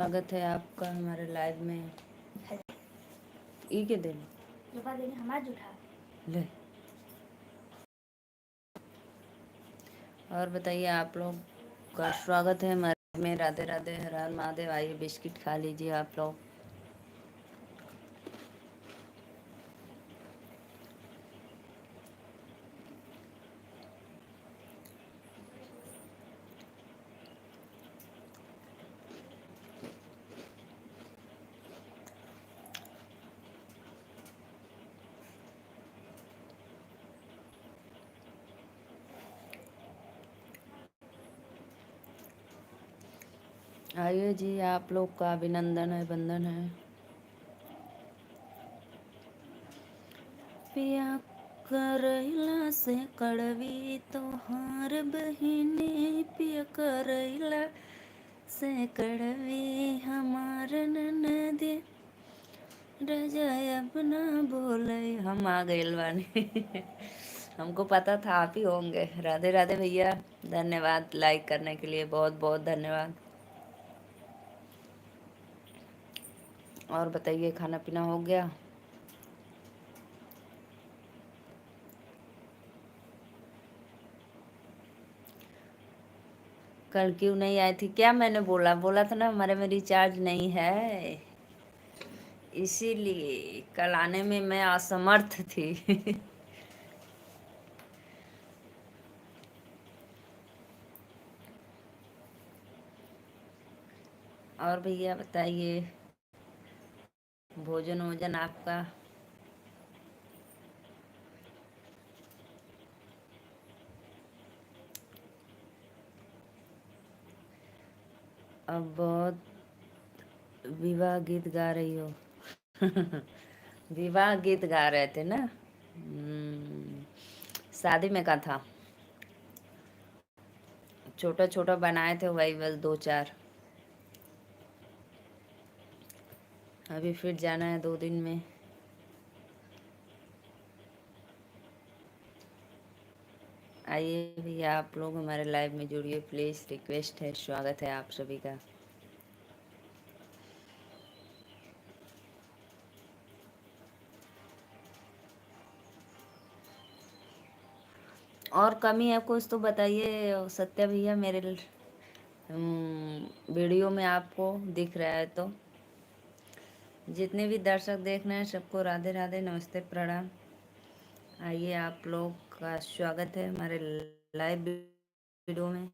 स्वागत है आपका हमारे लाइव में। ई के दिन ले और बताइए, आप लोग का स्वागत है हमारे में। राधे राधे, हर हर महादेव। आइए बिस्किट खा लीजिए आप लोग। आइए जी, आप लोग का अभिनंदन है, वंदन है। पिया करैला से कड़वी तोहार बहिने, पिया करैला से कड़वी हमार ननदे, रजाय अपना बोले। हम आ गए बानी। हमको पता था आप ही होंगे। राधे राधे भैया, धन्यवाद लाइक करने के लिए, बहुत बहुत धन्यवाद। और बताइए, खाना पीना हो गया? कल क्यों नहीं आई थी? क्या मैंने बोला बोला था ना, हमारे में रिचार्ज नहीं है, इसीलिए कल आने में मैं असमर्थ थी। और भैया बताइए, भोजन वोजन आपका? अब बहुत विवाह गीत गा रही हो? विवाह गीत गा रहे थे ना? शादी में का था, छोटा छोटा बनाए थे वही, बस दो चार। अभी फिर जाना है 2 दिन में। आइए भैया, आप लोग हमारे लाइव में जुड़िए प्लीज़, रिक्वेस्ट है, स्वागत है आप सभी का। और कमी है कुछ तो बताइए सत्या भैया। मेरे वीडियो में आपको दिख रहा है तो। जितने भी दर्शक देख रहे हैं सबको राधे राधे, नमस्ते, प्रणाम। आइए, आप लोग का स्वागत है हमारे लाइव वीडियो में।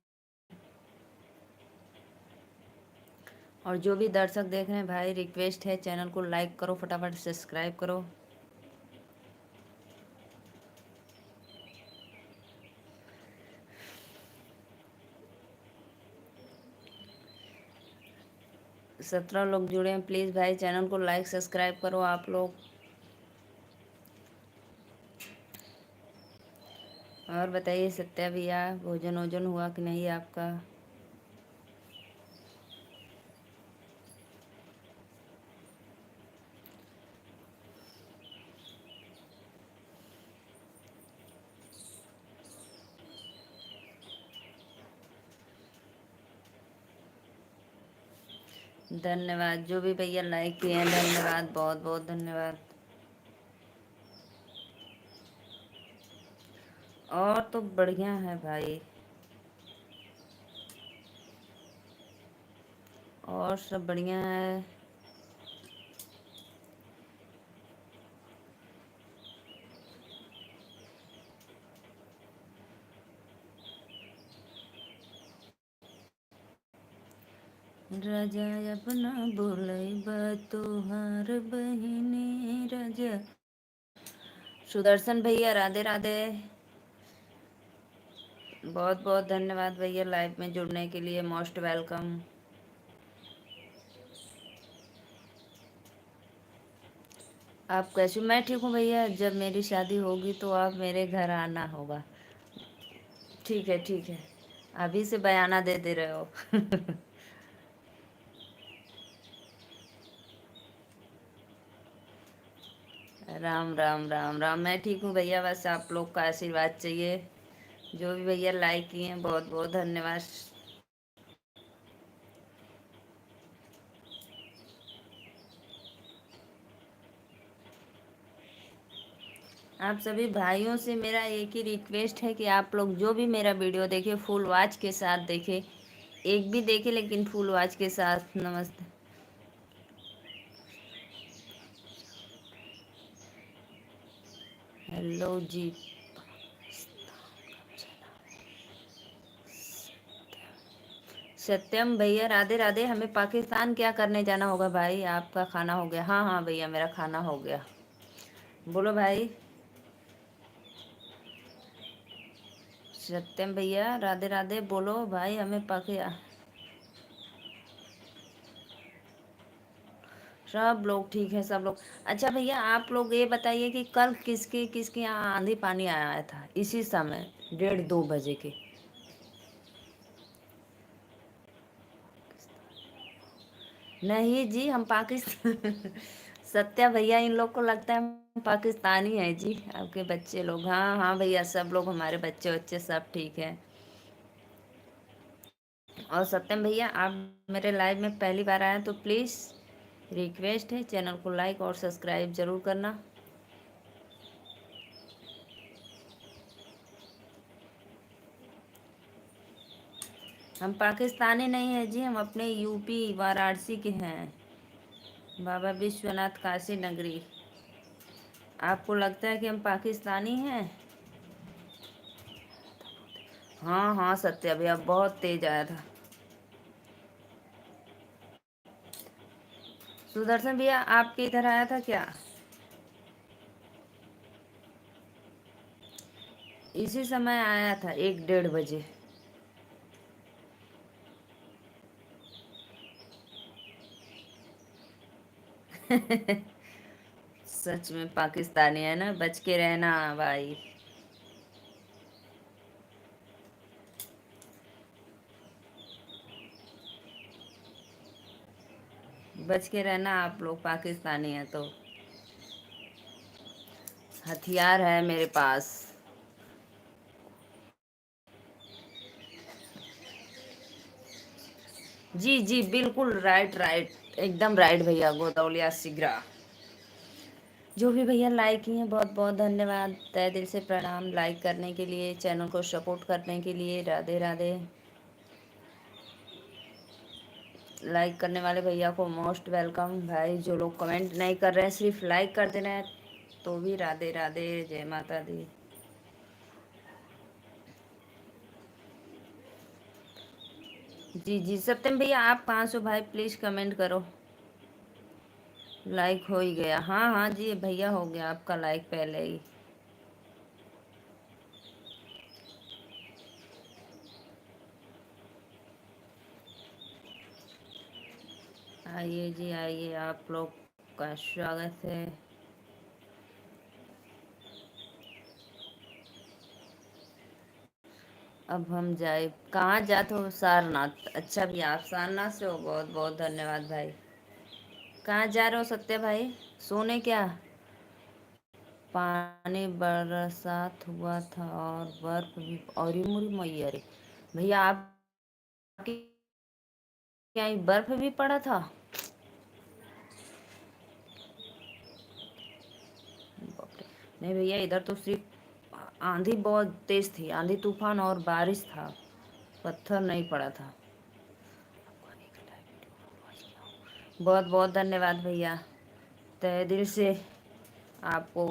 और जो भी दर्शक देख रहे हैं भाई, रिक्वेस्ट है, चैनल को लाइक करो, फटाफट सब्सक्राइब करो। सत्रह लोग जुड़े हैं, प्लीज़ भाई चैनल को लाइक सब्सक्राइब करो आप लोग। और बताइए सत्या भैया, भोजन वोजन हुआ कि नहीं आपका? धन्यवाद, जो भी भैया लाइक किए हैं, धन्यवाद, बहुत बहुत धन्यवाद। और तो बढ़िया है भाई, और सब बढ़िया है। राजा अपना बोले तोहार बहिनी, राजा। सुदर्शन भैया राधे राधे, बहुत बहुत धन्यवाद भैया लाइव में जुड़ने के लिए, मोस्ट वेलकम। आप कैसे? मैं ठीक हूँ भैया। जब मेरी शादी होगी तो आप मेरे घर आना होगा। ठीक है ठीक है, अभी से बयाना दे दे रहे हो। राम राम राम राम, मैं ठीक हूँ भैया, बस आप लोग का आशीर्वाद चाहिए। जो भी भैया लाइक किए हैं, बहुत बहुत धन्यवाद। आप सभी भाइयों से मेरा एक ही रिक्वेस्ट है कि आप लोग जो भी मेरा वीडियो देखे फुल वॉच के साथ देखे, एक भी देखे लेकिन फुल वॉच के साथ। नमस्ते। हेलो जी। सत्यम भैया राधे राधे। हमें पाकिस्तान क्या करने जाना होगा भाई? आपका खाना हो गया? हाँ हाँ भैया मेरा खाना हो गया। बोलो भाई। सत्यम भैया राधे राधे। बोलो भाई हमें पाकि सब लोग ठीक है सब लोग। अच्छा भैया आप लोग ये बताइए कि कल किसके किसके यहाँ आंधी पानी आया था इसी समय 1:30-2 बजे के? नहीं जी हम पाकिस्तान सत्या भैया इन लोग को लगता है हम पाकिस्तानी है जी। आपके बच्चे लोग? हाँ हाँ भैया सब लोग हमारे बच्चे बच्चे सब ठीक है। और सत्यम भैया आप मेरे लाइव में पहली बार आए तो प्लीज़ रिक्वेस्ट है चैनल को लाइक और सब्सक्राइब जरूर करना। हम पाकिस्तानी नहीं है जी, हम अपने यूपी वाराणसी के हैं। बाबा विश्वनाथ काशी नगरी। आपको लगता है कि हम पाकिस्तानी हैं? हाँ हाँ सत्या भैया बहुत तेज आया था। सुदर्शन भैया आपके इधर आया था क्या? इसी समय आया था 1-1:30 बजे। सच में पाकिस्तानी है ना, बच के रहना भाई। बच के रहना आप लोग पाकिस्तानी है तो। हथियार है मेरे पास। जी जी बिल्कुल राइट राइट एकदम राइट भैया गोदौलिया सिगरा। जो भी भैया लाइक किए हैं बहुत बहुत धन्यवाद, तहे दिल से प्रणाम लाइक करने के लिए, चैनल को सपोर्ट करने के लिए। राधे राधे। लाइक करने वाले भैया को मोस्ट वेलकम। भाई जो लोग कमेंट नहीं कर रहे हैं सिर्फ लाइक कर दे रहे हैं तो भी राधे राधे जय माता दी। जी जी सत्यम भैया आप कहाँ से हो भाई? प्लीज़ कमेंट करो। लाइक हो ही गया? हाँ हाँ जी भैया हो गया आपका लाइक पहले ही। आइए जी आइए, आप लोग का स्वागत है। अब हम जाए कहाँ? जाते हो सारनाथ? अच्छा भी आप सारनाथ से हो, बहुत बहुत धन्यवाद भाई। कहाँ जा रहे हो सत्य भाई? सोने क्या? पानी बरसात हुआ था और बर्फ भी और मुरी मैया रे। भैया आपके यहाँ बर्फ भी पड़ा था? बाप रे। नहीं भैया इधर तो सिर्फ आंधी बहुत तेज थी, आंधी तूफान और बारिश था, पत्थर नहीं पड़ा था। बहुत बहुत धन्यवाद भैया, तहे दिल से आपको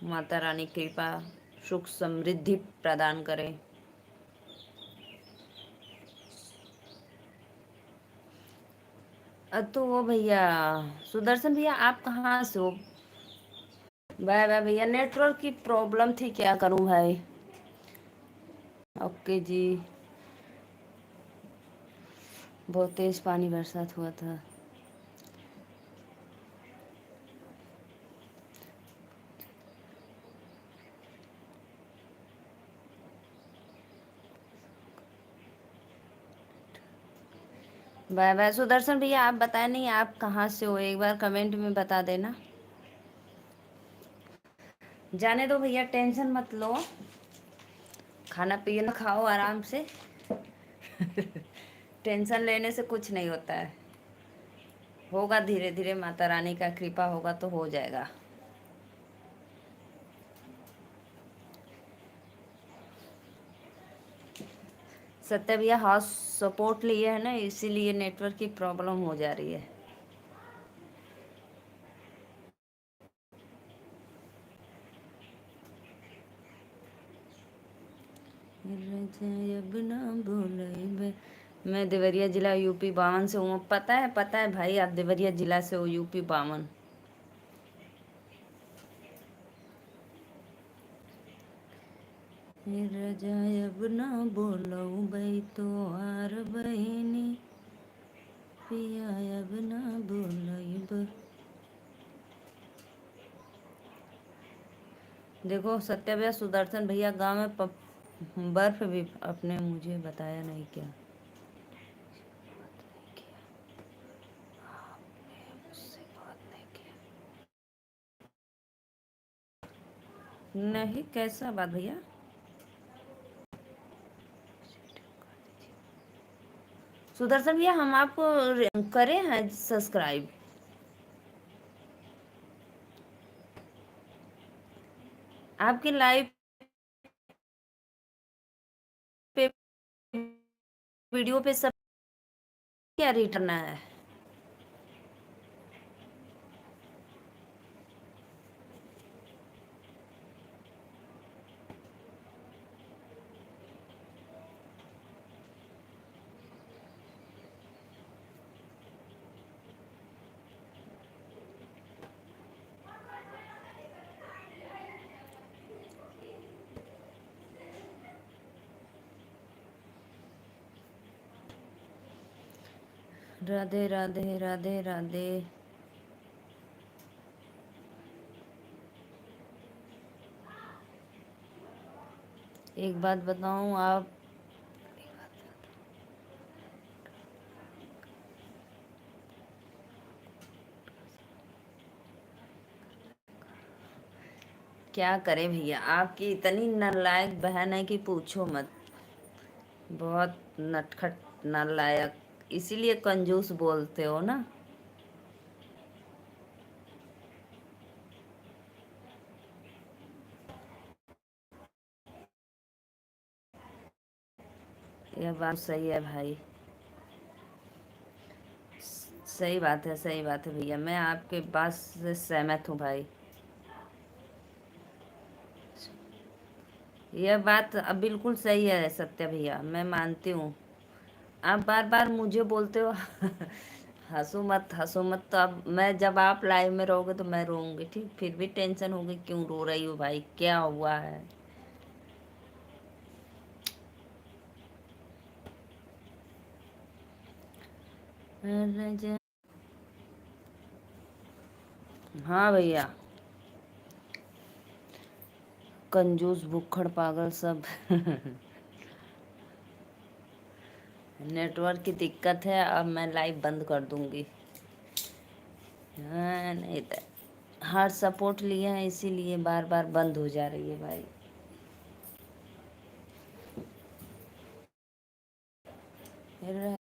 माता रानी कृपा सुख समृद्धि प्रदान करे। तो वो भैया सुदर्शन भैया आप कहाँ से हो? बाय बाय भैया, नेटवर्क की प्रॉब्लम थी क्या करूं भाई। ओके जी। बहुत तेज पानी बरसात हुआ था। बाय बाय सुदर्शन भैया आप बताए नहीं आप कहाँ से हो, एक बार कमेंट में बता देना। जाने दो भैया टेंशन मत लो, खाना पीना खाओ आराम से। टेंशन लेने से कुछ नहीं होता है, होगा धीरे धीरे, माता रानी का कृपा होगा तो हो जाएगा। सत्य भैया हाउस सपोर्ट लिए है ना, इसीलिए नेटवर्क की प्रॉब्लम हो जा रही है। अब ना भूलइबे। मैं देवरिया जिला यूपी 52 से हूँ। पता है भाई, आप देवरिया जिला से हो, यूपी 52। अब ना बोलो भाई तो हार बहिनी, पिया अब ना बोलब। देखो सत्या भैया, सुदर्शन भैया गांव में बर्फ भी अपने मुझे बताया नहीं क्या। नहीं, कैसा बात भैया? सुदर्शन भैया, हम आपको करे हैं सब्सक्राइब। आपके लाइव पे, वीडियो पे सब क्या रिटर्न है? राधे राधे राधे राधे। एक बात बताऊं आप, क्या करें भैया, आपकी इतनी नालायक बहन है कि पूछो मत। बहुत नटखट नालायक, इसीलिए कंजूस बोलते हो ना। यह बात सही है भाई। सही बात है, सही बात है भैया, मैं आपके बात से सहमत हूँ भाई। यह बात अब बिल्कुल सही है सत्य भैया, मैं मानती हूँ। आप बार बार मुझे बोलते हो हंसो मत, हंसो मत, तो अब मैं, जब आप लाइव में रहोगे तो मैं रोऊंगी, ठीक? फिर भी टेंशन होगी, क्यों रो रही हो भाई, क्या हुआ है? हाँ भैया, कंजूस भुक्खड़ पागल सब। नेटवर्क की दिक्कत है, अब मैं लाइव बंद कर दूंगी। हाँ नहीं तो हार्ट सपोर्ट लिए हैं, इसीलिए बार बार बंद हो जा रही है भाई। फिर